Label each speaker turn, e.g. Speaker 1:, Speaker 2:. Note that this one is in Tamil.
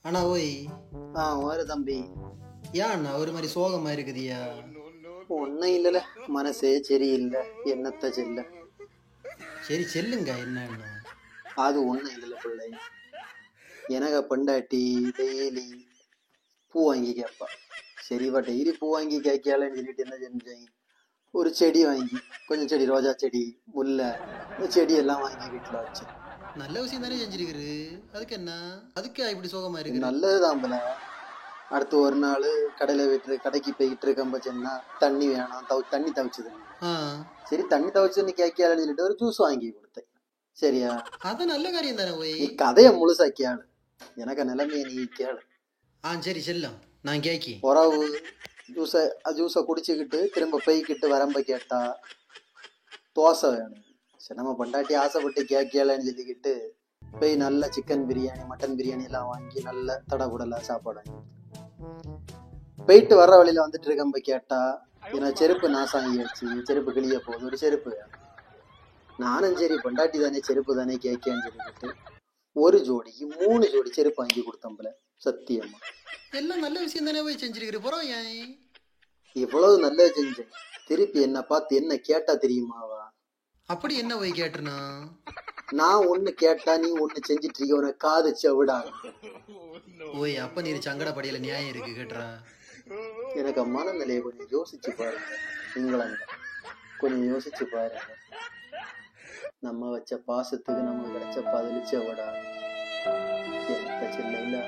Speaker 1: ஆனா ஓய்
Speaker 2: ஒரு தம்பி
Speaker 1: ஏன் அண்ணா ஒரு மாதிரி சோகமா இருக்குதியா?
Speaker 2: ஒன்னும் இல்லல, மனசே சரியில்லை, என்னத்த செல்ல.
Speaker 1: சரி செல்லுங்க, என்னன்னு.
Speaker 2: அது ஒன்னும் இல்லல பிள்ளை, எனக்கு பெண்டாட்டி டெய்லி பூ வாங்கி கேட்பா. சரிவா டெய்லி பூ வாங்கி கேட்கலன்னு சொல்லிட்டு என்ன செஞ்சேன், ஒரு செடி வாங்கி, கொஞ்சம் செடி, ரோஜா செடி, முல்லை, செடி எல்லாம் வாங்கி வீட்டுல வச்சேன்.
Speaker 1: நல்ல விஷயம் தானே செஞ்சிருக்குது, அதுக்கு என்ன, அதுக்கு இப்படி சோகமா இருக்கு?
Speaker 2: நல்லதுதான் போல. அடுத்து ஒரு நாள் கடைக்கு போய்கிட்டு இருக்கம்பச்சேன்னா தண்ணி வேணாம், தண்ணி தவிச்சது. சரி தண்ணி தவிச்சுன்னு கேட்கலன்னு சொல்லிட்டு ஒரு ஜூஸ் வாங்கி கொடுத்தேன். சரியா,
Speaker 1: அது நல்ல காரியம் தானே போய்.
Speaker 2: நீ கதைய முழுசா கேளு, எனக்கு நிலைமையை நீ கேளு.
Speaker 1: சரி செல்லம், நான் கேக்கி
Speaker 2: உறவு ஜூஸை குடிச்சுக்கிட்டு திரும்ப போய்கிட்டு வரம்ப கேட்டா தோசை வேணும். சரி நம்ம பொண்டாட்டி ஆசைப்பட்டு கேட்கலன்னு சொல்லிக்கிட்டு போய் நல்ல சிக்கன் பிரியாணி, மட்டன் பிரியாணி எல்லாம் வாங்கி நல்ல தடபுடலா சாப்பாடு வாங்கி போயிட்டு வர்ற வழியில வந்துட்டு இருக்கம்ப கேட்டா ஏன்னா செருப்பு நாசாங்கியாச்சு, செருப்பு கிளிய போகுது, ஒரு செருப்பு வேணும். நானும் சரி பொண்டாட்டி தானே, செருப்பு தானே கேட்கன்னு சொல்லிக்கிட்டு ஒரு ஜோடிக்கு 3 ஜோடி செருப்பு வாங்கி கொடுத்தம்பல. சத்தியமா
Speaker 1: எல்லாம் நல்ல விஷயம் தானே போய் செஞ்சிருக்கிற. போறோம் ஏன்
Speaker 2: இவ்வளவு நல்ல செஞ்சேன், திருப்பி என்ன பார்த்து என்ன கேட்டா தெரியுமாவா?
Speaker 1: அப்படி என்ன போய் கேட்டுனா?
Speaker 2: நான் ஒண்ணு கேட்டா நீ ஒண்ணு செஞ்சிட்டு இருக்க, உன காது செவிடா.
Speaker 1: ஓய் அப்ப நீ சங்கடப்படையில நியாயம் இருக்கு கேட்டுறா.
Speaker 2: எனக்கு மனநிலையை கொஞ்சம் யோசிச்சு பாருங்க, இங்கிலாந்து கொஞ்சம் யோசிச்சு பாருங்க. நம்ம வச்ச பாசத்துக்கு நம்ம கிடைச்ச பதிலிச்ச விடா. என்ன பிரச்சனை இல்லை.